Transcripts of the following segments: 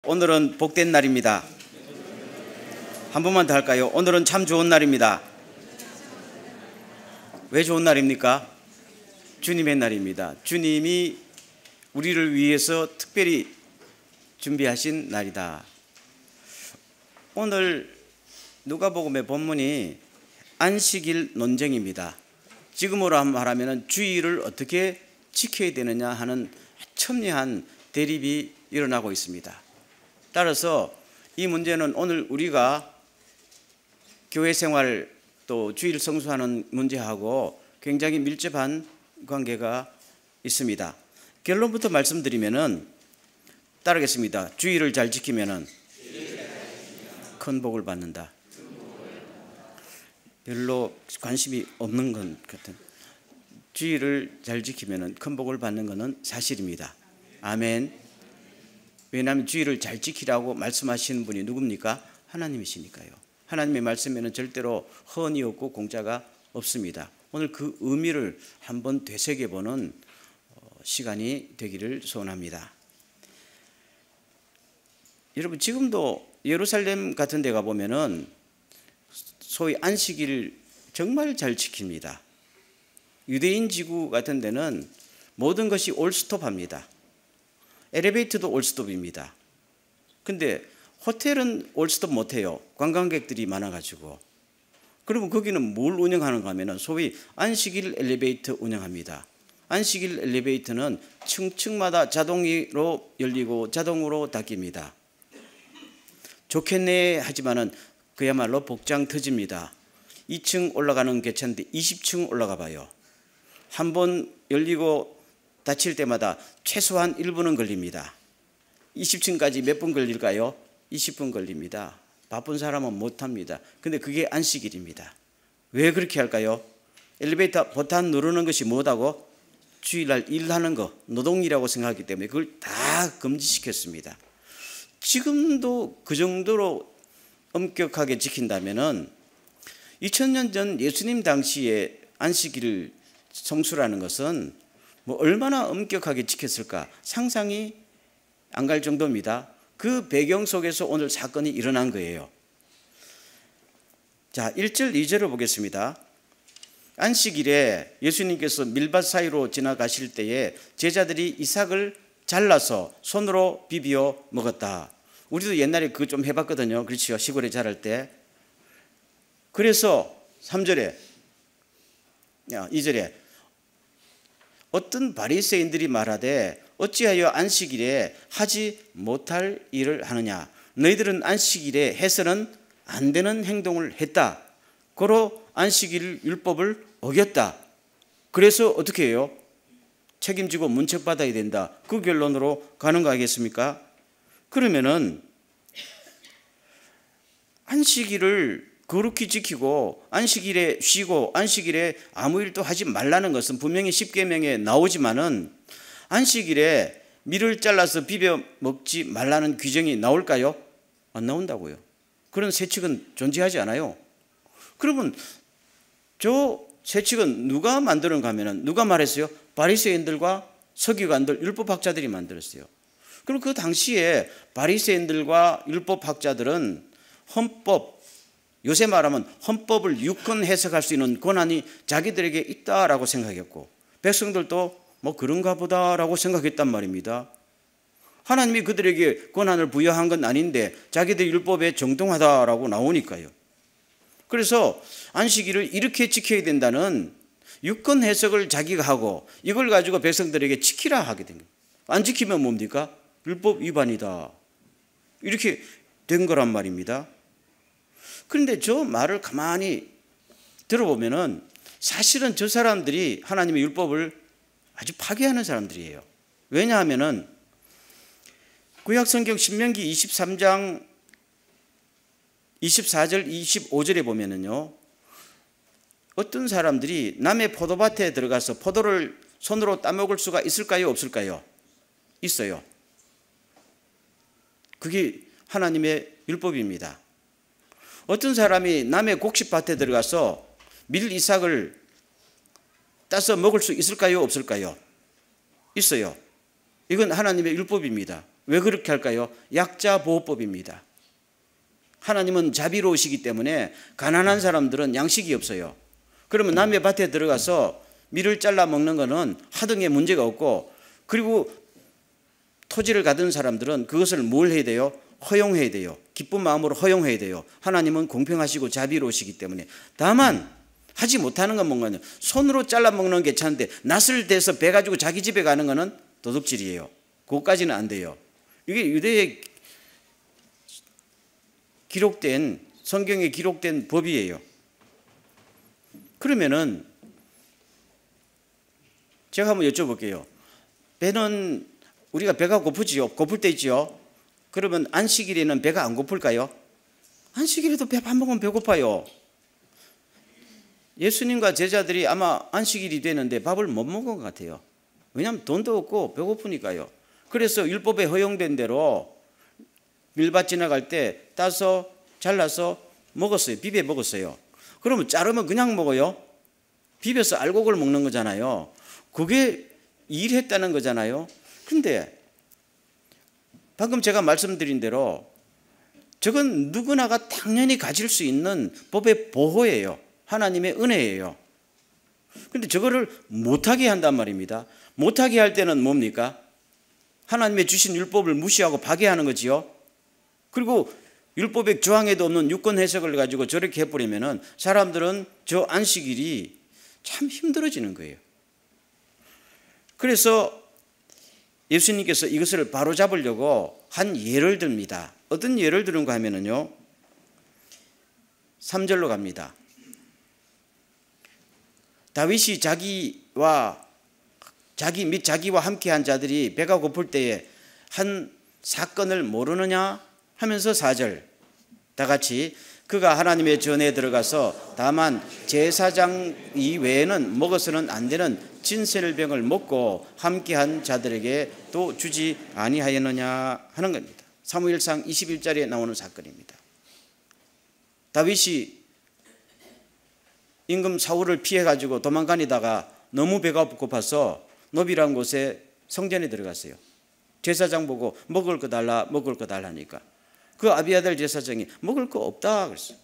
오늘은 복된 날입니다. 한 번만 더 할까요? 오늘은 참 좋은 날입니다. 왜 좋은 날입니까? 주님의 날입니다. 주님이 우리를 위해서 특별히 준비하신 날이다. 오늘 누가복음의 본문이 안식일 논쟁입니다. 지금으로 말하면 주일을 어떻게 지켜야 되느냐 하는 첨예한 대립이 일어나고 있습니다. 따라서 이 문제는 오늘 우리가 교회 생활 또 주일 성수하는 문제하고 굉장히 밀접한 관계가 있습니다. 결론부터 말씀드리면은 따르겠습니다. 주일을 잘 지키면은 큰 복을 받는다. 별로 관심이 없는 것 같은 주일을 잘 지키면은 큰 복을 받는 것은 사실입니다. 아멘. 왜냐하면 주일을 잘 지키라고 말씀하시는 분이 누굽니까? 하나님이시니까요. 하나님의 말씀에는 절대로 허언이 없고 공짜가 없습니다. 오늘 그 의미를 한번 되새겨보는 시간이 되기를 소원합니다. 여러분, 지금도 예루살렘 같은 데 가보면은 소위 안식일 정말 잘 지킵니다. 유대인 지구 같은 데는 모든 것이 올스톱합니다. 엘리베이터도 올스톱입니다. 근데 호텔은 올스톱 못해요. 관광객들이 많아가지고. 그러면 거기는 뭘 운영하는가 하면 소위 안식일 엘리베이터 운영합니다. 안식일 엘리베이터는 층층마다 자동으로 열리고 자동으로 닫힙니다. 좋겠네 하지만은 그야말로 복장 터집니다. 2층 올라가는 괜찮은데 20층 올라가 봐요. 한 번 열리고 닫힐 때마다 최소한 1분은 걸립니다. 20층까지 몇 분 걸릴까요? 20분 걸립니다. 바쁜 사람은 못합니다. 근데 그게 안식일입니다. 왜 그렇게 할까요? 엘리베이터 버튼 누르는 것이 뭐다고? 주일날 일하는 거, 노동이라고 생각하기 때문에 그걸 다 금지시켰습니다. 지금도 그 정도로 엄격하게 지킨다면은 2000년 전 예수님 당시에 안식일 성수라는 것은 뭐 얼마나 엄격하게 지켰을까 상상이 안 갈 정도입니다. 그 배경 속에서 오늘 사건이 일어난 거예요. 자, 1절 2절을 보겠습니다. 안식일에 예수님께서 밀밭 사이로 지나가실 때에 제자들이 이삭을 잘라서 손으로 비벼 먹었다. 우리도 옛날에 그거 좀 해봤거든요. 그렇죠? 시골에 자랄 때. 그래서 3절에 2절에 어떤 바리새인들이 말하되 어찌하여 안식일에 하지 못할 일을 하느냐. 너희들은 안식일에 해서는 안 되는 행동을 했다. 고로 안식일 율법을 어겼다. 그래서 어떻게 해요? 책임지고 문책받아야 된다. 그 결론으로 가는 거 아니겠습니까? 그러면은 안식일을 거룩히 지키고 안식일에 쉬고 안식일에 아무 일도 하지 말라는 것은 분명히 십계명에 나오지만은 안식일에 밀을 잘라서 비벼 먹지 말라는 규정이 나올까요? 안 나온다고요. 그런 세칙은 존재하지 않아요. 그러면 저 세칙은 누가 만드는가 하면은 누가 말했어요? 바리새인들과 서기관들, 율법학자들이 만들었어요. 그럼 그 당시에 바리새인들과 율법학자들은 헌법, 요새 말하면 헌법을 유권 해석할 수 있는 권한이 자기들에게 있다라고 생각했고 백성들도 뭐 그런가 보다라고 생각했단 말입니다. 하나님이 그들에게 권한을 부여한 건 아닌데 자기들 율법에 정통하다라고 나오니까요. 그래서 안식일을 이렇게 지켜야 된다는 유권 해석을 자기가 하고 이걸 가지고 백성들에게 지키라 하게 된 거예요. 안 지키면 뭡니까? 율법 위반이다. 이렇게 된 거란 말입니다. 그런데 저 말을 가만히 들어보면은 사실은 저 사람들이 하나님의 율법을 아주 파괴하는 사람들이에요. 왜냐하면은 구약성경 신명기 23장 24절 25절에 보면은요. 어떤 사람들이 남의 포도밭에 들어가서 포도를 손으로 따먹을 수가 있을까요? 없을까요? 있어요. 그게 하나님의 율법입니다. 어떤 사람이 남의 곡식밭에 들어가서 밀 이삭을 따서 먹을 수 있을까요? 없을까요? 있어요. 이건 하나님의 율법입니다. 왜 그렇게 할까요? 약자 보호법입니다. 하나님은 자비로우시기 때문에 가난한 사람들은 양식이 없어요. 그러면 남의 밭에 들어가서 밀을 잘라 먹는 거는 하등에 문제가 없고, 그리고 토지를 가진 사람들은 그것을 뭘 해야 돼요? 허용해야 돼요. 기쁜 마음으로 허용해야 돼요. 하나님은 공평하시고 자비로우시기 때문에. 다만 하지 못하는 건 뭔가요? 손으로 잘라 먹는 건 괜찮은데 낫을 대서 배 가지고 자기 집에 가는 거는 도둑질이에요. 그것까지는 안 돼요. 이게 유대에 기록된, 성경에 기록된 법이에요. 그러면은 제가 한번 여쭤볼게요. 배는 우리가 배가 고프지요? 고플 때 있지요? 그러면 안식일에는 배가 안 고플까요? 안식일에도 배 밥 먹으면 배고파요. 예수님과 제자들이 아마 안식일이 되는데 밥을 못 먹은 것 같아요. 왜냐하면 돈도 없고 배고프니까요. 그래서 율법에 허용된 대로 밀밭 지나갈 때 따서 잘라서 먹었어요. 비벼 먹었어요. 그러면 자르면 그냥 먹어요? 비벼서 알곡을 먹는 거잖아요. 그게 일했다는 거잖아요. 근데 방금 제가 말씀드린 대로 저건 누구나가 당연히 가질 수 있는 법의 보호예요. 하나님의 은혜예요. 그런데 저거를 못하게 한단 말입니다. 못하게 할 때는 뭡니까? 하나님의 주신 율법을 무시하고 파괴하는 거지요. 그리고 율법의 조항에도 없는 유권 해석을 가지고 저렇게 해버리면은 사람들은 저 안식일이 참 힘들어지는 거예요. 그래서 예수님께서 이것을 바로잡으려고 한 예를 듭니다. 어떤 예를 드는가 하면은요, 3절로 갑니다. 다윗이 자기와 함께한 자들이 배가 고플 때에 한 사건을 모르느냐 하면서 4절 다 같이 그가 하나님의 전에 들어가서 다만 제사장 이외에는 먹어서는 안 되는 진설병을 먹고 함께한 자들에게 또 주지 아니하였느냐 하는 겁니다. 사무엘상 21절에 나오는 사건입니다. 다윗이 임금 사울을 피해가지고 도망다니다가 너무 배가 고파서 노비라는 곳에 성전에 들어갔어요. 제사장 보고 먹을 거 달라 하니까 그 아비아달 제사장이 먹을 거 없다 그랬어요.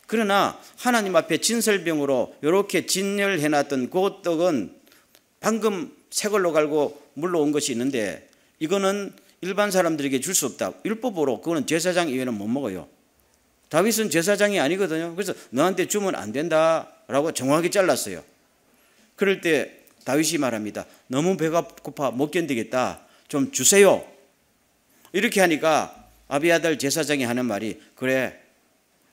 그러나 하나님 앞에 진설병으로 이렇게 진열해놨던 그 떡은 방금 새 걸로 갈고 물로 온 것이 있는데 이거는 일반 사람들에게 줄 수 없다. 율법으로 그거는 제사장 이외에는 못 먹어요. 다윗은 제사장이 아니거든요. 그래서 너한테 주면 안 된다라고 정확하게 잘랐어요. 그럴 때 다윗이 말합니다. 너무 배가 고파 못 견디겠다. 좀 주세요. 이렇게 하니까 아비아달 제사장이 하는 말이 그래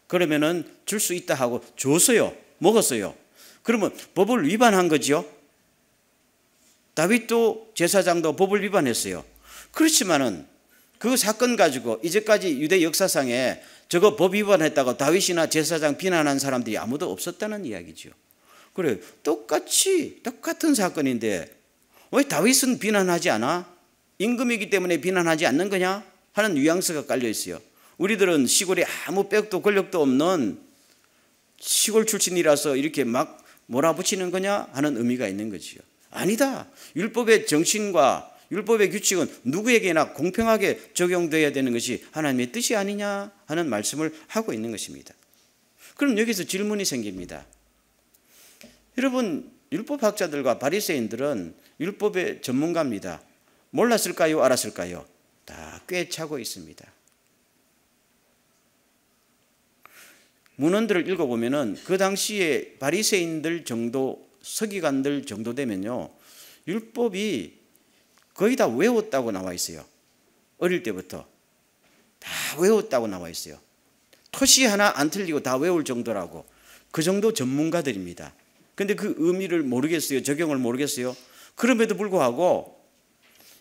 그러면은 줄 수 있다 하고 줬어요. 먹었어요. 그러면 법을 위반한 거죠. 다윗도 제사장도 법을 위반했어요. 그렇지만은 그 사건 가지고 이제까지 유대 역사상에 저거 법 위반했다고 다윗이나 제사장 비난한 사람들이 아무도 없었다는 이야기죠. 그래 똑같은 사건인데 왜 다윗은 비난하지 않아? 임금이기 때문에 비난하지 않는 거냐? 하는 뉘앙스가 깔려 있어요. 우리들은 시골에 아무 빽도 권력도 없는 시골 출신이라서 이렇게 막 몰아붙이는 거냐 하는 의미가 있는 거지요. 아니다. 율법의 정신과 율법의 규칙은 누구에게나 공평하게 적용되어야 되는 것이 하나님의 뜻이 아니냐 하는 말씀을 하고 있는 것입니다. 그럼 여기서 질문이 생깁니다. 여러분, 율법학자들과 바리새인들은 율법의 전문가입니다. 몰랐을까요? 알았을까요? 다 꿰차고 있습니다. 문헌들을 읽어보면은 그 당시에 바리새인들 정도, 서기관들 정도 되면요, 율법이 거의 다 외웠다고 나와 있어요. 어릴 때부터 다 외웠다고 나와 있어요. 토시 하나 안 틀리고 다 외울 정도라고. 그 정도 전문가들입니다. 근데 그 의미를 모르겠어요. 적용을 모르겠어요. 그럼에도 불구하고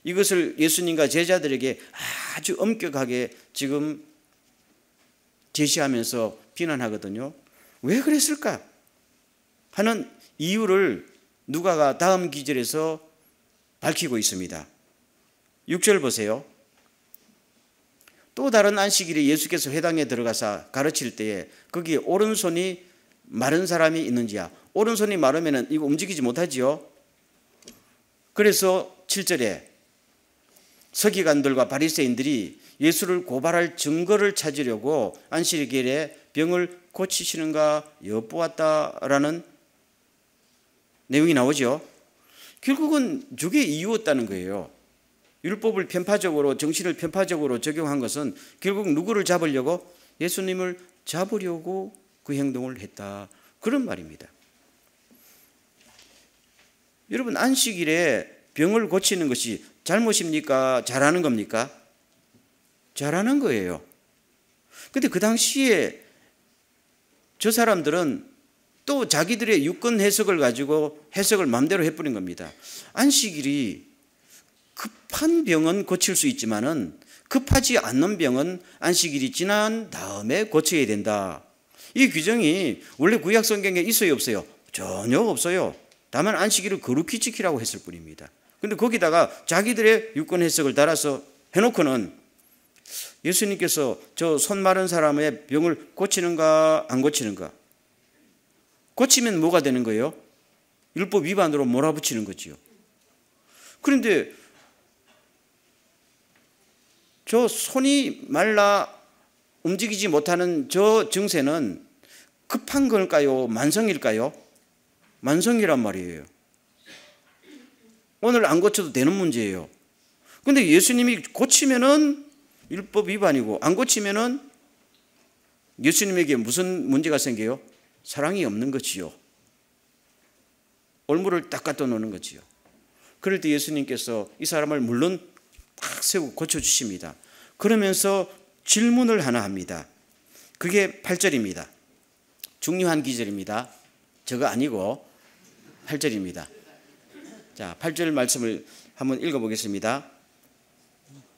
이것을 예수님과 제자들에게 아주 엄격하게 지금 제시하면서 비난하거든요. 왜 그랬을까 하는 이유를 누가가 다음 기절에서 밝히고 있습니다. 6절 보세요. 또 다른 안식일에 예수께서 회당에 들어가서 가르칠 때에 거기에 오른손이 마른 사람이 있는지야. 오른손이 마르면 이거 움직이지 못하지요. 그래서 7절에 서기관들과 바리새인들이 예수를 고발할 증거를 찾으려고 안식일에 병을 고치시는가 엿보았다라는 내용이 나오죠. 결국은 저게 이유였다는 거예요. 율법을 편파적으로, 정신을 편파적으로 적용한 것은 결국 누구를 잡으려고? 예수님을 잡으려고 그 행동을 했다, 그런 말입니다. 여러분, 안식일에 병을 고치는 것이 잘못입니까? 잘하는 겁니까? 잘하는 거예요. 근데 그 당시에 저 사람들은 또 자기들의 유권 해석을 가지고 해석을 마음대로 해버린 겁니다. 안식일이 급한 병은 고칠 수 있지만은 급하지 않는 병은 안식일이 지난 다음에 고쳐야 된다. 이 규정이 원래 구약 성경에 있어요, 없어요? 전혀 없어요. 다만 안식일을 거룩히 지키라고 했을 뿐입니다. 근데 거기다가 자기들의 유권 해석을 달아서 해놓고는 예수님께서 저 손 마른 사람의 병을 고치는가 안 고치는가? 고치면 뭐가 되는 거예요? 율법 위반으로 몰아붙이는 거지요. 그런데 저 손이 말라 움직이지 못하는 저 증세는 급한 걸까요? 만성일까요? 만성이란 말이에요. 오늘 안 고쳐도 되는 문제예요. 그런데 예수님이 고치면은 율법 위반이고 안 고치면은 예수님에게 무슨 문제가 생겨요? 사랑이 없는 거지요. 올무를 딱 갖다 놓는 거지요. 그럴 때 예수님께서 이 사람을 물론 딱 세우고 고쳐주십니다. 그러면서 질문을 하나 합니다. 그게 8절입니다. 중요한 기절입니다. 저거 아니고 8절입니다. 자, 8절 말씀을 한번 읽어보겠습니다.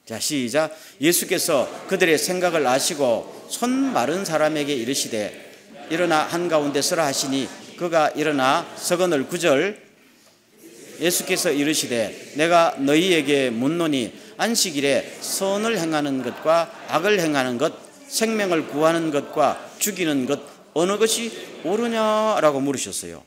자, 시작. 예수께서 그들의 생각을 아시고 손 마른 사람에게 이르시되 일어나 한가운데 서라 하시니 그가 일어나 서거늘. 9절. 예수께서 이르시되 내가 너희에게 묻노니 안식일에 선을 행하는 것과 악을 행하는 것, 생명을 구하는 것과 죽이는 것 어느 것이 옳으냐라고 물으셨어요.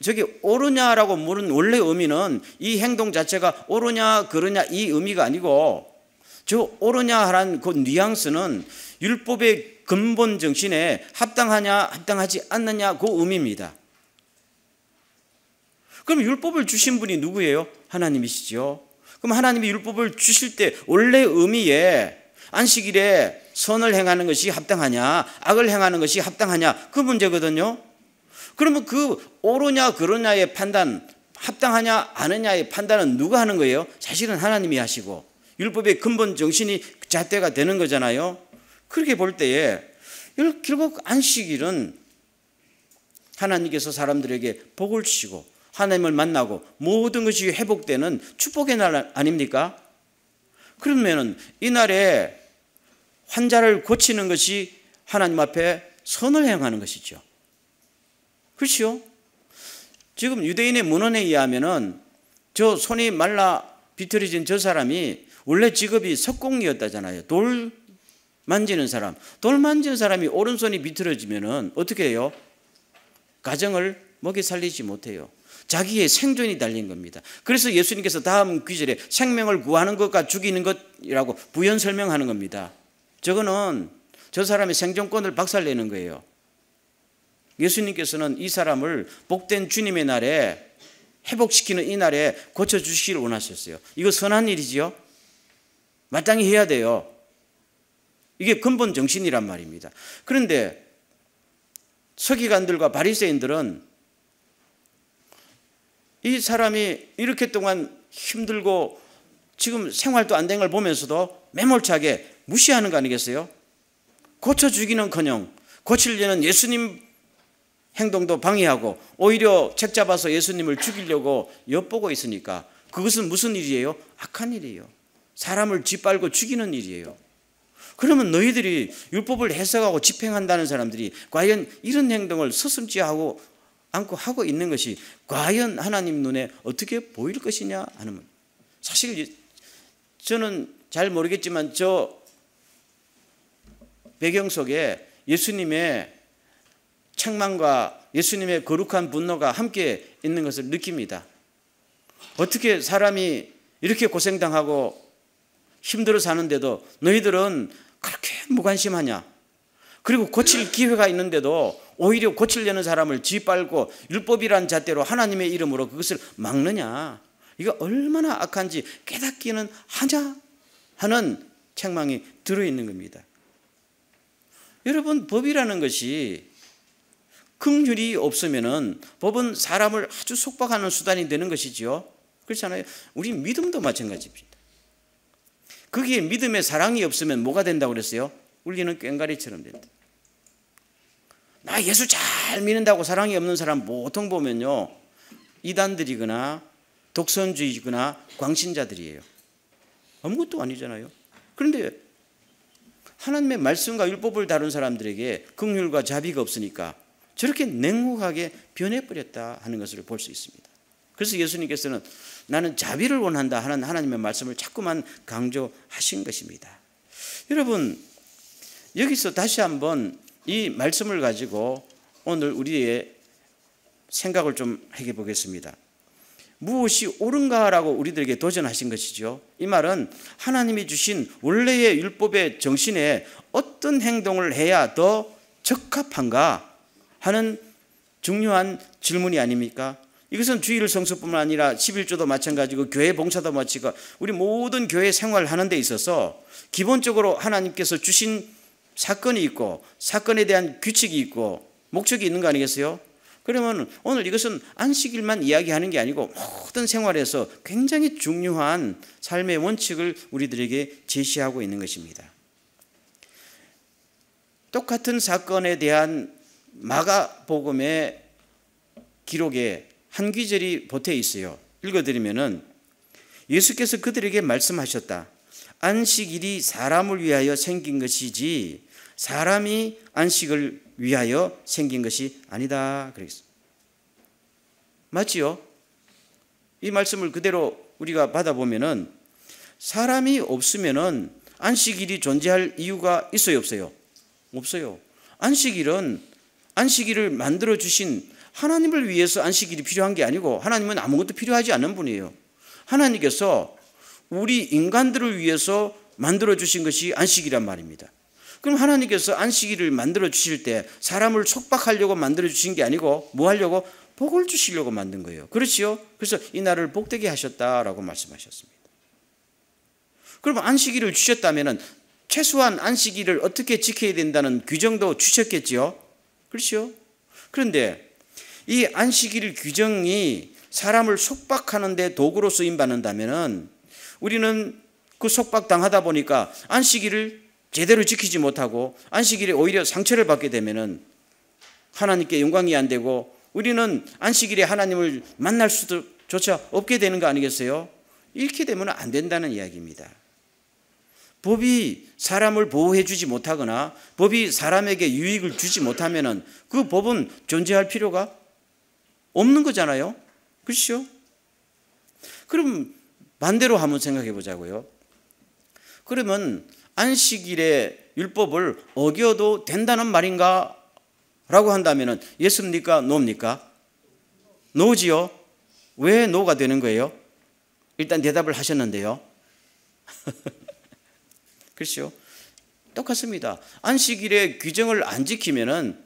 저기 옳으냐라고 물은 원래 의미는 이 행동 자체가 옳으냐 그러냐 이 의미가 아니고, 저 옳으냐 하는 그 뉘앙스는 율법의 근본 정신에 합당하냐 합당하지 않느냐 그 의미입니다. 그럼 율법을 주신 분이 누구예요? 하나님이시죠. 그럼 하나님이 율법을 주실 때 원래 의미에 안식일에 선을 행하는 것이 합당하냐 악을 행하는 것이 합당하냐 그 문제거든요. 그러면 그 옳으냐 그러냐의 판단, 합당하냐 아느냐의 판단은 누가 하는 거예요? 사실은 하나님이 하시고 율법의 근본 정신이 잣대가 되는 거잖아요. 그렇게 볼 때에 결국 안식일은 하나님께서 사람들에게 복을 주시고 하나님을 만나고 모든 것이 회복되는 축복의 날 아닙니까? 그러면 이날에 환자를 고치는 것이 하나님 앞에 선을 행하는 것이죠. 그렇죠? 지금 유대인의 문헌에 의하면은 저 손이 말라 비틀어진 저 사람이 원래 직업이 석공이었다잖아요. 돌 만지는 사람. 돌 만지는 사람이 오른손이 비틀어지면은 어떻게 해요? 가정을 먹여 살리지 못해요. 자기의 생존이 달린 겁니다. 그래서 예수님께서 다음 구절에 생명을 구하는 것과 죽이는 것이라고 부연 설명하는 겁니다. 저거는 저 사람의 생존권을 박살내는 거예요. 예수님께서는 이 사람을 복된 주님의 날에 회복시키는 이 날에 고쳐주시기를 원하셨어요. 이거 선한 일이지요. 마땅히 해야 돼요. 이게 근본 정신이란 말입니다. 그런데 서기관들과 바리새인들은 이 사람이 이렇게 동안 힘들고 지금 생활도 안 된 걸 보면서도 매몰차게 무시하는 거 아니겠어요? 고쳐주기는커녕 고치려는 예수님 행동도 방해하고 오히려 책 잡아서 예수님을 죽이려고 엿보고 있으니까 그것은 무슨 일이에요? 악한 일이에요. 사람을 짓밟고 죽이는 일이에요. 그러면 너희들이 율법을 해석하고 집행한다는 사람들이 과연 이런 행동을 서슴지 않고 하고 있는 것이 과연 하나님 눈에 어떻게 보일 것이냐 하는, 사실 저는 잘 모르겠지만 저 배경 속에 예수님의 책망과 예수님의 거룩한 분노가 함께 있는 것을 느낍니다. 어떻게 사람이 이렇게 고생당하고 힘들어 사는데도 너희들은 그렇게 무관심하냐? 그리고 고칠 기회가 있는데도 오히려 고치려는 사람을 짓밟고 율법이란 잣대로 하나님의 이름으로 그것을 막느냐? 이거 얼마나 악한지 깨닫기는 하냐? 하는 책망이 들어있는 겁니다. 여러분, 법이라는 것이 긍휼이 없으면은 법은 사람을 아주 속박하는 수단이 되는 것이지요. 그렇잖아요. 우리 믿음도 마찬가지입니다. 거기에 믿음에 사랑이 없으면 뭐가 된다고 그랬어요? 울리는 꽹과리처럼 된다. 나 예수 잘 믿는다고 사랑이 없는 사람 보통 보면요, 이단들이거나 독선주의거나 광신자들이에요. 아무것도 아니잖아요. 그런데 하나님의 말씀과 율법을 다룬 사람들에게 긍휼과 자비가 없으니까 저렇게 냉혹하게 변해버렸다 하는 것을 볼 수 있습니다. 그래서 예수님께서는 나는 자비를 원한다 하는 하나님의 말씀을 자꾸만 강조하신 것입니다. 여러분, 여기서 다시 한번 이 말씀을 가지고 오늘 우리의 생각을 좀 해보겠습니다. 무엇이 옳은가라고 우리들에게 도전하신 것이죠. 이 말은 하나님이 주신 원래의 율법의 정신에 어떤 행동을 해야 더 적합한가 하는 중요한 질문이 아닙니까? 이것은 주일 성수뿐만 아니라 11조도 마찬가지고 교회 봉사도 마치고 우리 모든 교회 생활하는 데 있어서 기본적으로 하나님께서 주신 사건이 있고 사건에 대한 규칙이 있고 목적이 있는 거 아니겠어요? 그러면 오늘 이것은 안식일만 이야기하는 게 아니고 모든 생활에서 굉장히 중요한 삶의 원칙을 우리들에게 제시하고 있는 것입니다. 똑같은 사건에 대한 마가복음의 기록에 한 구절이 보태 있어요. 읽어드리면은 예수께서 그들에게 말씀하셨다. 안식일이 사람을 위하여 생긴 것이지 사람이 안식을 위하여 생긴 것이 아니다. 그랬어요. 맞지요? 이 말씀을 그대로 우리가 받아보면은 사람이 없으면은 안식일이 존재할 이유가 있어요, 없어요? 없어요. 안식일을 만들어 주신 하나님을 위해서 안식일이 필요한 게 아니고 하나님은 아무것도 필요하지 않은 분이에요. 하나님께서 우리 인간들을 위해서 만들어 주신 것이 안식이란 말입니다. 그럼 하나님께서 안식일을 만들어 주실 때 사람을 속박하려고 만들어 주신 게 아니고 뭐 하려고? 복을 주시려고 만든 거예요. 그렇지요? 그래서 이 날을 복되게 하셨다라고 말씀하셨습니다. 그럼 안식일을 주셨다면 최소한 안식일을 어떻게 지켜야 된다는 규정도 주셨겠지요? 그렇죠? 그런데 이 안식일 규정이 사람을 속박하는 데 도구로 쓰임받는다면 우리는 그 속박당하다 보니까 안식일을 제대로 지키지 못하고 안식일에 오히려 상처를 받게 되면 하나님께 영광이 안 되고 우리는 안식일에 하나님을 만날 수조차 없게 되는 거 아니겠어요? 이렇게 되면 안 된다는 이야기입니다. 법이 사람을 보호해 주지 못하거나 법이 사람에게 유익을 주지 못하면 그 법은 존재할 필요가 없는 거잖아요. 그렇죠? 그럼 반대로 한번 생각해 보자고요. 그러면 안식일의 율법을 어겨도 된다는 말인가? 라고 한다면 예스입니까? 노입니까? 노지요. 왜 노가 되는 거예요? 일단 대답을 하셨는데요. 그렇죠? 똑같습니다. 안식일의 규정을 안 지키면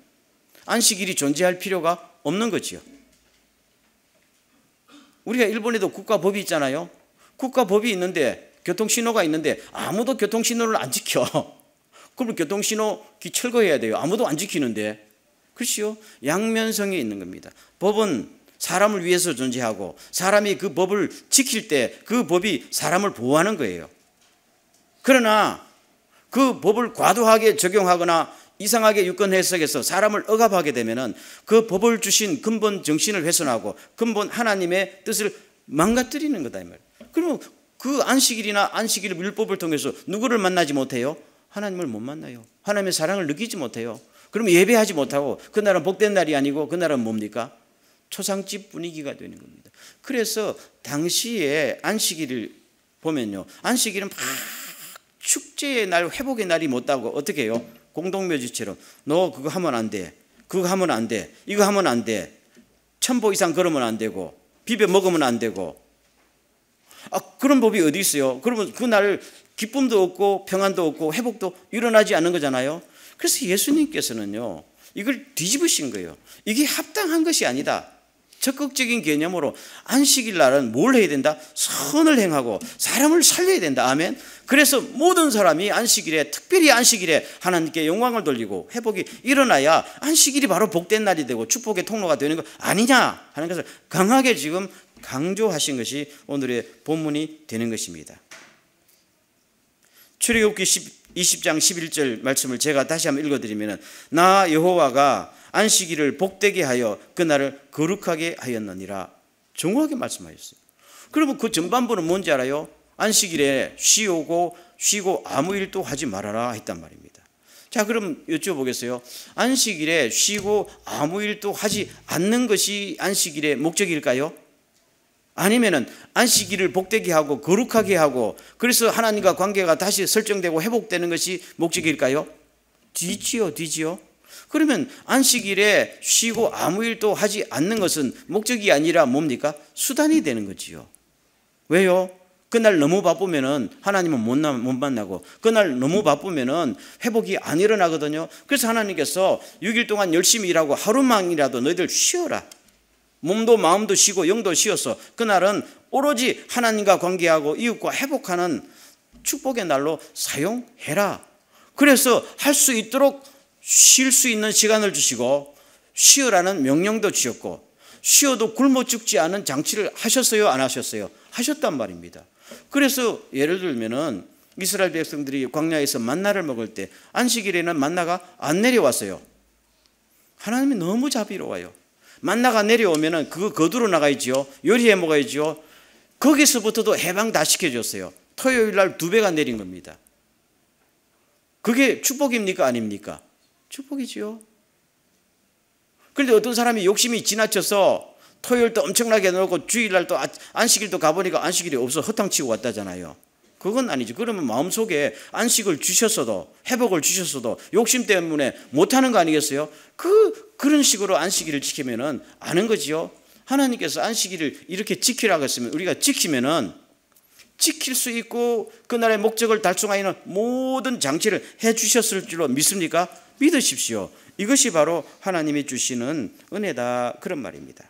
안식일이 존재할 필요가 없는 거지요. 우리가 일본에도 국가법이 있잖아요. 국가법이 있는데 교통신호가 있는데 아무도 교통신호를 안 지켜. 그러면 교통신호기 철거해야 돼요. 아무도 안 지키는데. 그렇죠? 양면성이 있는 겁니다. 법은 사람을 위해서 존재하고 사람이 그 법을 지킬 때 그 법이 사람을 보호하는 거예요. 그러나 그 법을 과도하게 적용하거나 이상하게 유권 해석해서 사람을 억압하게 되면 그 법을 주신 근본 정신을 훼손하고 근본 하나님의 뜻을 망가뜨리는 거다 이 말이에요. 그러면 그 안식일이나 안식일 율법을 통해서 누구를 만나지 못해요? 하나님을 못 만나요. 하나님의 사랑을 느끼지 못해요. 그러면 예배하지 못하고 그날은 복된 날이 아니고 그날은 뭡니까? 초상집 분위기가 되는 겁니다. 그래서 당시에 안식일을 보면요, 안식일은 막 축제의 날, 회복의 날이 못하고 어떻게 해요? 공동묘지처럼 너 그거 하면 안 돼, 그거 하면 안 돼, 이거 하면 안 돼, 1000보 이상 걸으면 안 되고 비벼 먹으면 안 되고 그런 법이 어디 있어요? 그러면 그날 기쁨도 없고 평안도 없고 회복도 일어나지 않는 거잖아요. 그래서 예수님께서는요, 이걸 뒤집으신 거예요. 이게 합당한 것이 아니다. 적극적인 개념으로 안식일 날은 뭘 해야 된다? 선을 행하고 사람을 살려야 된다. 아멘. 그래서 모든 사람이 안식일에, 특별히 안식일에 하나님께 영광을 돌리고 회복이 일어나야 안식일이 바로 복된 날이 되고 축복의 통로가 되는 거 아니냐 하는 것을 강하게 지금 강조하신 것이 오늘의 본문이 되는 것입니다. 출애굽기 20장 11절 말씀을 제가 다시 한번 읽어드리면, 나 여호와가 안식일을 복되게 하여 그날을 거룩하게 하였느니라. 정확하게 말씀하셨어요. 그러면 그 전반부는 뭔지 알아요? 안식일에 쉬고 아무 일도 하지 말아라 했단 말입니다. 자, 그럼 여쭤보겠어요. 안식일에 쉬고 아무 일도 하지 않는 것이 안식일의 목적일까요? 아니면은 안식일을 복되게 하고 거룩하게 하고 그래서 하나님과 관계가 다시 설정되고 회복되는 것이 목적일까요? 뒤지요. 그러면 안식일에 쉬고 아무 일도 하지 않는 것은 목적이 아니라 뭡니까? 수단이 되는 거지요. 왜요? 그날 너무 바쁘면은 하나님은 못 만나고 그날 너무 바쁘면은 회복이 안 일어나거든요. 그래서 하나님께서 6일 동안 열심히 일하고 하루만이라도 너희들 쉬어라. 몸도 마음도 쉬고 영도 쉬어서 그날은 오로지 하나님과 관계하고 이웃과 회복하는 축복의 날로 사용해라. 그래서 할 수 있도록 쉴 수 있는 시간을 주시고 쉬어라는 명령도 주셨고 쉬어도 굶어 죽지 않은 장치를 하셨어요? 안 하셨어요? 하셨단 말입니다. 그래서 예를 들면은 이스라엘 백성들이 광야에서 만나를 먹을 때 안식일에는 만나가 안 내려왔어요. 하나님이 너무 자비로워요. 만나가 내려오면은 그거 거두러 나가야지요. 요리해 먹어야지요. 거기서부터도 해방 다 시켜줬어요. 토요일 날 2배가 내린 겁니다. 그게 축복입니까? 아닙니까? 축복이지요. 그런데 어떤 사람이 욕심이 지나쳐서 토요일도 엄청나게 넣고 주일날 또 안식일도 가보니까 안식일이 없어 허탕치고 왔다잖아요. 그건 아니지. 그러면 마음속에 안식을 주셨어도 회복을 주셨어도 욕심 때문에 못하는 거 아니겠어요? 그런 식으로 안식일을 지키면은 아는 거지요. 하나님께서 안식일을 이렇게 지키라고 했으면 우리가 지키면은 지킬 수 있고 그날의 목적을 달성하는 모든 장치를 해 주셨을 줄로 믿습니까? 믿으십시오. 이것이 바로 하나님이 주시는 은혜다, 그런 말입니다.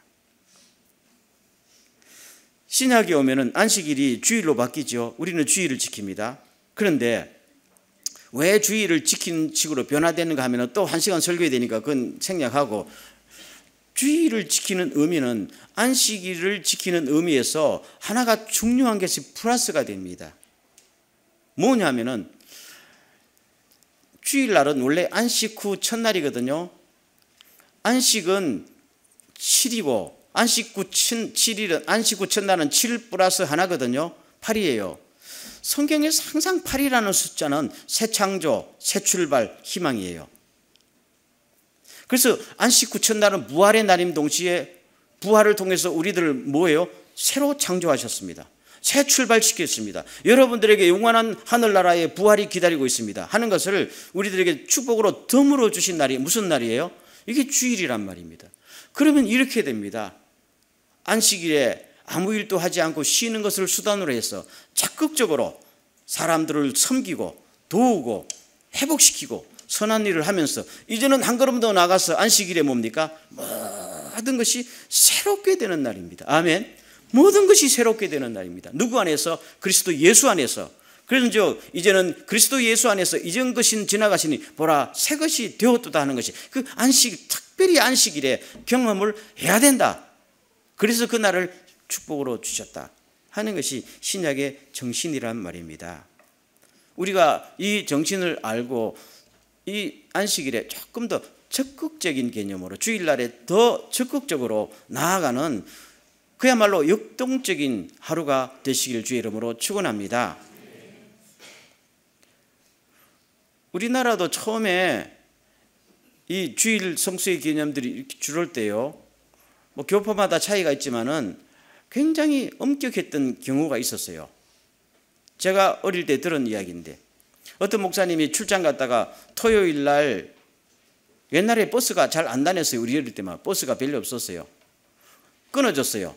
신약에 오면은 안식일이 주일로 바뀌죠. 우리는 주일을 지킵니다. 그런데 왜 주일을 지키는 식으로 변화되는가 하면 또 1시간 설교해야 되니까 그건 생략하고, 주일을 지키는 의미는 안식일을 지키는 의미에서 하나가 중요한 것이 플러스가 됩니다. 뭐냐면은 주일날은 원래 안식 후 첫날이거든요. 안식은 7이고 안식 후 7일은 안식 후 첫날은 7 플러스 하나거든요. 8이에요. 성경에서 항상 8이라는 숫자는 새 창조, 새 출발, 희망이에요. 그래서 안식 후 첫날은 부활의 날임 동시에 부활을 통해서 우리들을 뭐예요? 새로 창조하셨습니다. 새 출발시켰습니다. 여러분들에게 영원한 하늘나라의 부활이 기다리고 있습니다 하는 것을 우리들에게 축복으로 덤으로 주신 날이 무슨 날이에요? 이게 주일이란 말입니다. 그러면 이렇게 됩니다. 안식일에 아무 일도 하지 않고 쉬는 것을 수단으로 해서 적극적으로 사람들을 섬기고 도우고 회복시키고 선한 일을 하면서 이제는 한 걸음 더 나가서 안식일에 뭡니까? 모든 것이 새롭게 되는 날입니다. 아멘. 모든 것이 새롭게 되는 날입니다. 누구 안에서? 그리스도 예수 안에서. 그래서 이제는 그리스도 예수 안에서 이전 것이 지나가시니 보라 새 것이 되었도다 하는 것이 그 안식, 특별히 안식일에 경험을 해야 된다. 그래서 그날을 축복으로 주셨다 하는 것이 신약의 정신이란 말입니다. 우리가 이 정신을 알고 이 안식일에 조금 더 적극적인 개념으로 주일날에 더 적극적으로 나아가는 그야말로 역동적인 하루가 되시길 주의 이름으로 축원합니다. 우리나라도 처음에 이 주일 성수의 개념들이 이렇게 줄을 때요, 뭐 교파마다 차이가 있지만은 굉장히 엄격했던 경우가 있었어요. 제가 어릴 때 들은 이야기인데 어떤 목사님이 출장 갔다가 토요일 날, 옛날에 버스가 잘 안 다녔어요. 우리 어릴 때만 버스가 별로 없었어요. 끊어졌어요.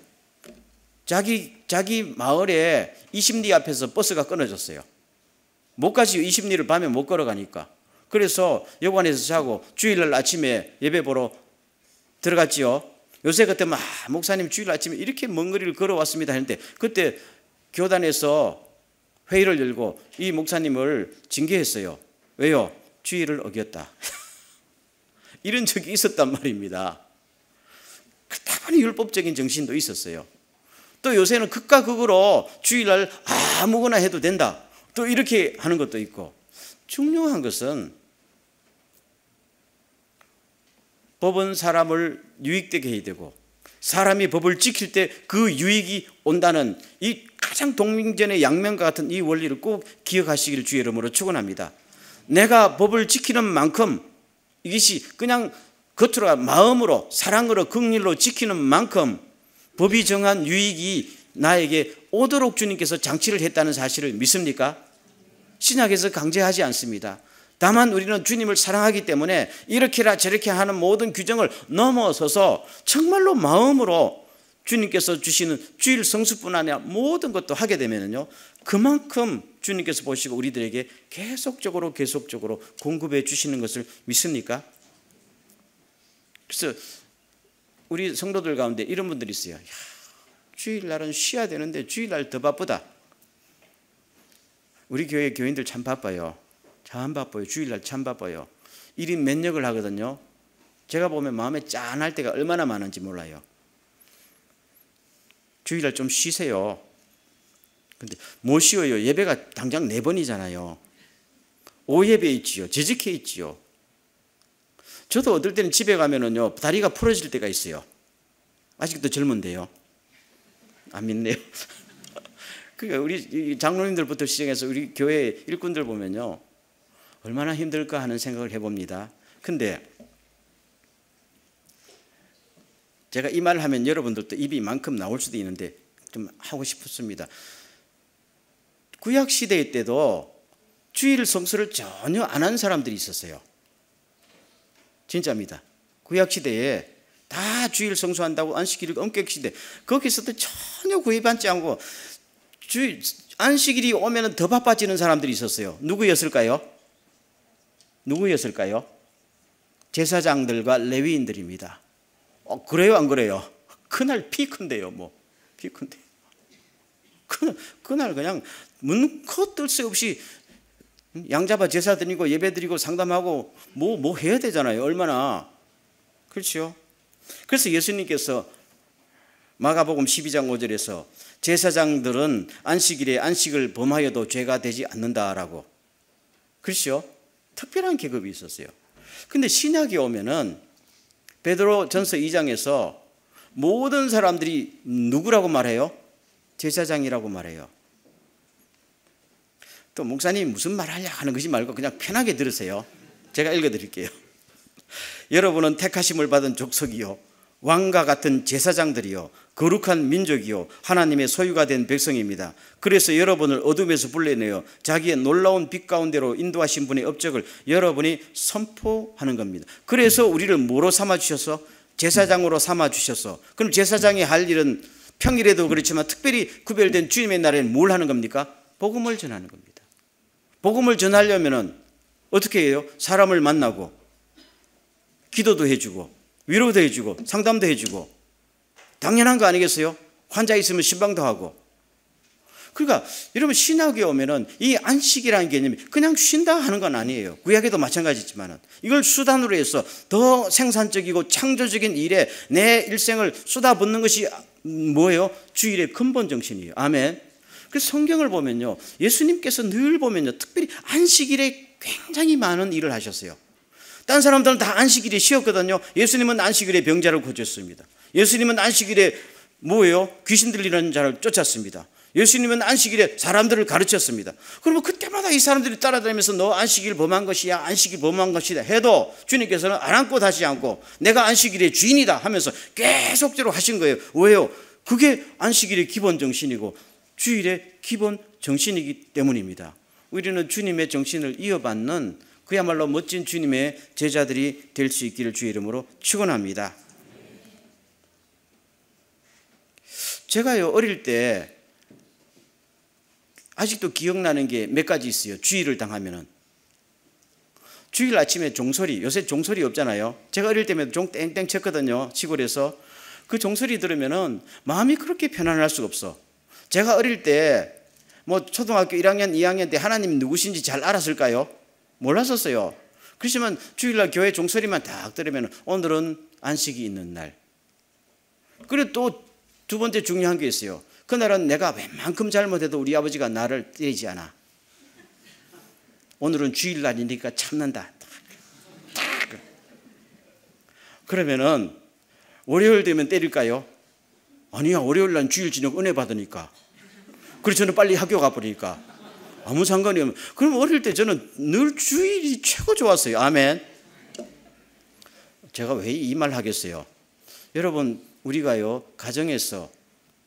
자기 마을에 20리 앞에서 버스가 끊어졌어요. 못 가시고 20리를 밤에 못 걸어가니까. 그래서 여관에서 자고 주일날 아침에 예배 보러 들어갔지요. 요새 같으면 목사님 주일 아침에 이렇게 먼 거리를 걸어왔습니다 했는데 그때 교단에서 회의를 열고 이 목사님을 징계했어요. 왜요? 주일을 어겼다. 이런 적이 있었단 말입니다. 다분히 율법적인 정신도 있었어요. 또 요새는 극과 극으로 주일날 아무거나 해도 된다. 또 이렇게 하는 것도 있고. 중요한 것은 법은 사람을 유익되게 해야 되고 사람이 법을 지킬 때 그 유익이 온다는 이 가장 동명전의 양면과 같은 이 원리를 꼭 기억하시기를 주의 이름으로 축원합니다. 내가 법을 지키는 만큼 이것이 그냥 겉으로 마음으로 사랑으로 긍휼로 지키는 만큼 법이 정한 유익이 나에게 오도록 주님께서 장치를 했다는 사실을 믿습니까? 신약에서 강제하지 않습니다. 다만 우리는 주님을 사랑하기 때문에 이렇게라 저렇게 하는 모든 규정을 넘어서서 정말로 마음으로 주님께서 주시는 주일 성수뿐 아니라 모든 것도 하게 되면요, 그만큼 주님께서 보시고 우리들에게 계속적으로 공급해 주시는 것을 믿습니까? 그래서 우리 성도들 가운데 이런 분들이 있어요. 주일날은 쉬어야 되는데 주일날 더 바쁘다. 우리 교회 교인들 참 바빠요. 참 바빠요. 주일날 참 바빠요. 1인 몇 역을 하거든요. 제가 보면 마음에 짠할 때가 얼마나 많은지 몰라요. 주일날 좀 쉬세요. 근데 뭐 쉬어요? 예배가 당장 4번이잖아요. 5예배 있지요. 재직해 있지요. 저도 어떨 때는 집에 가면은요, 다리가 풀어질 때가 있어요. 아직도 젊은데요. 안 믿네요. 그러니까 우리 장로님들부터 시작해서 우리 교회 일꾼들 보면요, 얼마나 힘들까 하는 생각을 해봅니다. 근데 제가 이 말을 하면 여러분들도 입이 이만큼 나올 수도 있는데 좀 하고 싶습니다. 구약시대 때도 주일 성수를 전혀 안 한 사람들이 있었어요. 진짜입니다. 구약시대에 다 주일 성수한다고 안식일이 엄격시대, 거기서도 전혀 구애받지 않고 안식일이 오면 더 바빠지는 사람들이 있었어요. 누구였을까요? 제사장들과 레위인들입니다. 그래요, 안 그래요? 그날 피크인데요, 피크인데. 그날 그냥 문코 뜰 새 없이 양 잡아 제사 드리고 예배 드리고 상담하고 뭐 해야 되잖아요. 얼마나. 그렇죠? 그래서 예수님께서 마가복음 12장 5절에서 제사장들은 안식일에 안식을 범하여도 죄가 되지 않는다라고. 그렇죠? 특별한 계급이 있었어요. 근데 신약에 오면은 베드로 전서 2장에서 모든 사람들이 누구라고 말해요? 제사장이라고 말해요. 또 목사님 무슨 말 하려 하는 것이 말고 그냥 편하게 들으세요. 제가 읽어드릴게요. 여러분은 택하심을 받은 족속이요, 왕과 같은 제사장들이요, 거룩한 민족이요, 하나님의 소유가 된 백성입니다. 그래서 여러분을 어둠에서 불러내어 자기의 놀라운 빛 가운데로 인도하신 분의 업적을 여러분이 선포하는 겁니다. 그래서 우리를 뭐로 삼아주셔서? 제사장으로 삼아주셔서. 그럼 제사장이 할 일은 평일에도 그렇지만 특별히 구별된 주님의 날에는 뭘 하는 겁니까? 복음을 전하는 겁니다. 복음을 전하려면 어떻게 해요? 사람을 만나고 기도도 해주고 위로도 해주고 상담도 해주고 당연한 거 아니겠어요? 환자 있으면 신방도 하고. 그러니까 여러분 신학에 오면은 이 안식이라는 개념이 그냥 쉰다 하는 건 아니에요. 구약에도 마찬가지지만은 이걸 수단으로 해서 더 생산적이고 창조적인 일에 내 일생을 쏟아붓는 것이 뭐예요? 주일의 근본 정신이에요. 아멘. 그래서 성경을 보면요, 예수님께서 늘 보면요, 특별히 안식일에 굉장히 많은 일을 하셨어요. 다른 사람들은 다 안식일에 쉬었거든요. 예수님은 안식일에 병자를 고쳤습니다. 예수님은 안식일에 뭐예요? 귀신 들리는 자를 쫓았습니다. 예수님은 안식일에 사람들을 가르쳤습니다. 그러면 그때마다 이 사람들이 따라다니면서 너 안식일 범한 것이야, 안식일 범한 것이다 해도 주님께서는 안 안고 다시 안고 내가 안식일의 주인이다 하면서 계속적으로 하신 거예요. 왜요? 그게 안식일의 기본 정신이고 주일의 기본 정신이기 때문입니다. 우리는 주님의 정신을 이어받는 그야말로 멋진 주님의 제자들이 될 수 있기를 주의 이름으로 축원합니다. 제가요 어릴 때 아직도 기억나는 게 몇 가지 있어요. 주일을 당하면은 주일 아침에 종소리, 요새 종소리 없잖아요. 제가 어릴 때면 종 땡땡 쳤거든요. 시골에서. 그 종소리 들으면은 마음이 그렇게 편안할 수가 없어. 제가 어릴 때 뭐 초등학교 1학년, 2학년 때 하나님 누구신지 잘 알았을까요? 몰랐었어요. 그렇지만 주일날 교회 종소리만 딱 들으면 오늘은 안식이 있는 날. 그리고 또 두 번째 중요한 게 있어요. 그날은 내가 웬만큼 잘못해도 우리 아버지가 나를 때리지 않아. 오늘은 주일날이니까 참는다. 그러면은 월요일 되면 때릴까요? 아니야, 월요일 날 주일 저녁 은혜 받으니까. 그래서 저는 빨리 학교 가버리니까 아무 상관이 없는. 그럼 어릴 때 저는 늘 주일이 최고 좋았어요. 아멘. 제가 왜 이 말 하겠어요? 여러분, 우리가요 가정에서,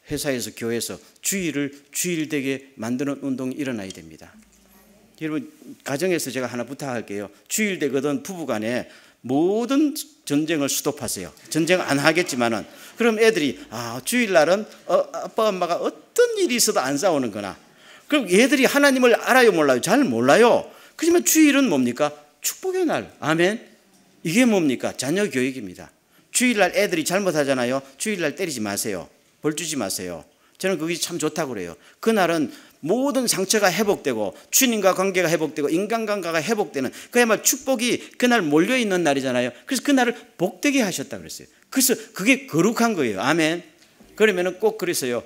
회사에서, 교회에서 주일을 주일되게 만드는 운동이 일어나야 됩니다. 여러분, 가정에서 제가 하나 부탁할게요. 주일 되거든 부부간에 모든 전쟁을 스톱하세요. 전쟁 안 하겠지만은, 그럼 애들이 주일날은 아빠 엄마가 어떤 일이 있어도 안 싸우는 거나. 그럼 얘들이 하나님을 알아요 몰라요? 잘 몰라요. 그렇지만 주일은 뭡니까? 축복의 날. 아멘. 이게 뭡니까? 자녀 교육입니다. 주일날 애들이 잘못하잖아요. 주일날 때리지 마세요. 벌 주지 마세요. 저는 그게 참 좋다고 그래요. 그날은 모든 상처가 회복되고 주님과 관계가 회복되고 인간관계가 회복되는, 그야말로 축복이 그날 몰려있는 날이잖아요. 그래서 그날을 복되게 하셨다 그랬어요. 그래서 그게 거룩한 거예요. 아멘. 그러면은 꼭 그랬어요.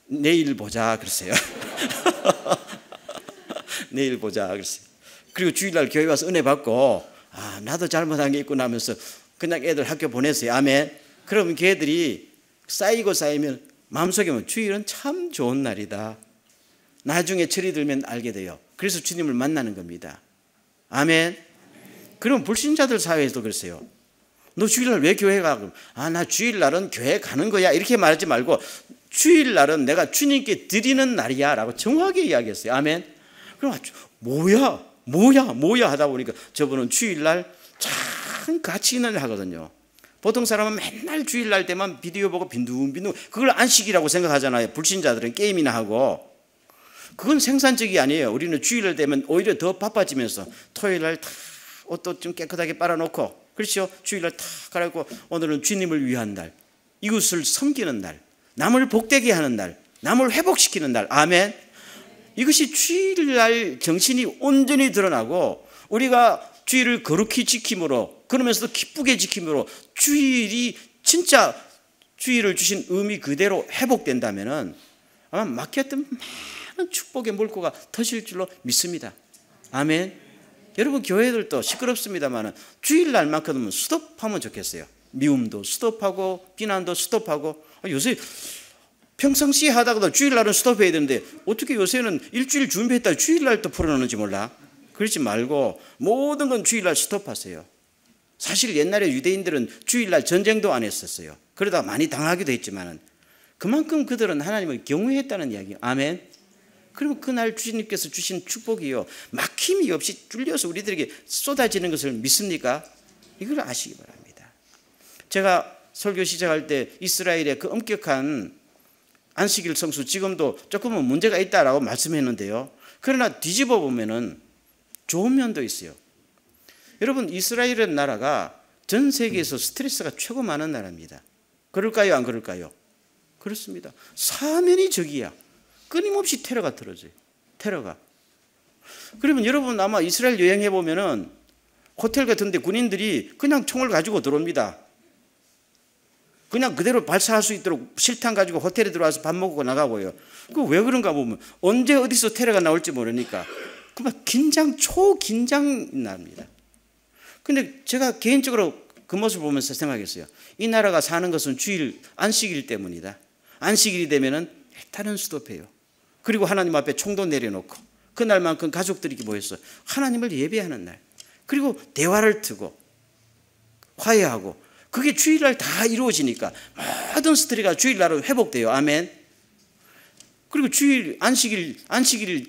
내일 보자 그랬어요. 내일 보자 그랬어요. 그리고 주일날 교회 와서 은혜 받고 나도 잘못한 게 있구나 하면서 그냥 애들 학교 보냈어요. 아멘. 그러면 걔들이 쌓이고 쌓이면 마음속에 주일은 참 좋은 날이다. 나중에 철이 들면 알게 돼요. 그래서 주님을 만나는 겁니다. 아멘. 그럼 불신자들 사회에서도 그랬어요. 너 주일날 왜 교회 가? 나 주일날은 교회 가는 거야. 이렇게 말하지 말고 주일날은 내가 주님께 드리는 날이야 라고 정확하게 이야기했어요. 아멘. 그럼 뭐야 하다 보니까 저분은 주일날 참 가치 있는 일 하거든요. 보통 사람은 맨날 주일날 때만 비디오 보고 빈둥빈둥 그걸 안식이라고 생각하잖아요. 불신자들은 게임이나 하고. 그건 생산적이 아니에요. 우리는 주일날 되면 오히려 더 바빠지면서 토요일날 다 옷도 좀 깨끗하게 빨아놓고, 그렇죠? 주일날 다 갈아입고 오늘은 주님을 위한 날, 이웃을 섬기는 날, 남을 복되게 하는 날, 남을 회복시키는 날. 아멘. 이것이 주일날 정신이 온전히 드러나고 우리가 주일을 거룩히 지킴으로, 그러면서도 기쁘게 지킴으로 주일이 진짜 주일을 주신 의미 그대로 회복된다면은 아마 막혔던 많은 축복의 물고가 터질 줄로 믿습니다. 아멘. 여러분, 교회들도 시끄럽습니다만 주일날만큼은 스톱하면 좋겠어요. 미움도 스톱하고 비난도 스톱하고. 요새 평상시에 하다가도 주일날은 스톱해야 되는데 어떻게 요새는 일주일 준비했다 주일날 또 풀어놓는지 몰라. 그러지 말고 모든 건 주일날 스톱하세요. 사실 옛날에 유대인들은 주일날 전쟁도 안 했었어요. 그러다 많이 당하기도 했지만 그만큼 그들은 하나님을 경외했다는 이야기예요. 아멘. 그러면 그날 주님께서 주신 축복이요 막힘이 없이 뚫려서 우리들에게 쏟아지는 것을 믿습니까? 이걸 아시기 바랍니다. 제가 설교 시작할 때 이스라엘의 그 엄격한 안식일 성수 지금도 조금은 문제가 있다라고 말씀했는데요. 그러나 뒤집어 보면은 좋은 면도 있어요. 여러분, 이스라엘이라는 나라가 전 세계에서 스트레스가 최고 많은 나라입니다. 그럴까요? 안 그럴까요? 그렇습니다. 사면이 적이야. 끊임없이 테러가 떨어져요. 테러가. 그러면 여러분 아마 이스라엘 여행해 보면은 호텔 같은 데 군인들이 그냥 총을 가지고 들어옵니다. 그냥 그대로 발사할 수 있도록 실탄 가지고 호텔에 들어와서 밥 먹고 나가고요. 그 왜 그런가 보면 언제 어디서 테러가 나올지 모르니까 그만 초긴장 납니다. 근데 제가 개인적으로 그 모습을 보면서 생각했어요. 이 나라가 사는 것은 주일 안식일 때문이다. 안식일이 되면은 일단은 스톱해요. 그리고 하나님 앞에 총도 내려놓고 그날만큼 가족들이 모였어. 하나님을 예배하는 날. 그리고 대화를 트고 화해하고 그게 주일날 다 이루어지니까 모든 스트레스가 주일날은 회복돼요. 아멘. 그리고 주일 안식일을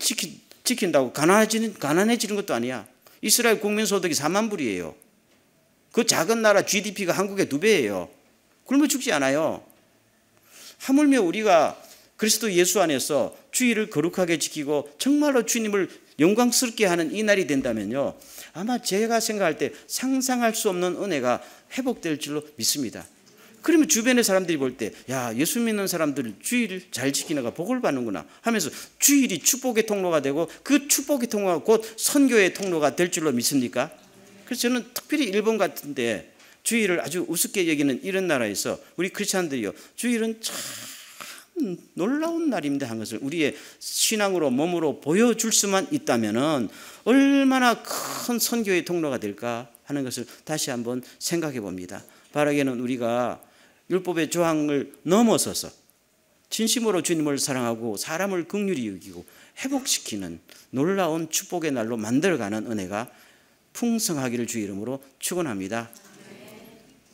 지킨다고 가난해지는 것도 아니야. 이스라엘 국민 소득이 4만 불이에요. 그 작은 나라 GDP가 한국의 2배예요. 굶어 죽지 않아요. 하물며 우리가 그리스도 예수 안에서 주일을 거룩하게 지키고 정말로 주님을 영광스럽게 하는 이 날이 된다면요, 아마 제가 생각할 때 상상할 수 없는 은혜가 회복될 줄로 믿습니다. 그러면 주변의 사람들이 볼 때, 야, 예수 믿는 사람들 주일 잘 지키는가 복을 받는구나 하면서 주일이 축복의 통로가 되고 그 축복의 통로가 곧 선교의 통로가 될 줄로 믿습니까? 그래서 저는 특별히 일본 같은데 주일을 아주 우습게 여기는 이런 나라에서 우리 크리스찬들이요, 주일은 참 놀라운 날입니다 한 것을 우리의 신앙으로 몸으로 보여줄 수만 있다면 얼마나 큰 선교의 통로가 될까 하는 것을 다시 한번 생각해 봅니다. 바라기는 우리가 율법의 조항을 넘어서서 진심으로 주님을 사랑하고 사람을 긍휼히 여기고 회복시키는 놀라운 축복의 날로 만들어가는 은혜가 풍성하기를 주의 이름으로 축원합니다.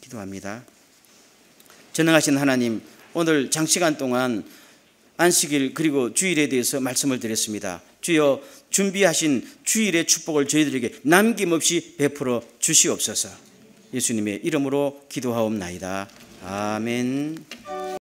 기도합니다. 전능하신 하나님, 오늘 장시간 동안 안식일 그리고 주일에 대해서 말씀을 드렸습니다. 주여, 준비하신 주일의 축복을 저희들에게 남김없이 베풀어 주시옵소서. 예수님의 이름으로 기도하옵나이다. 아멘.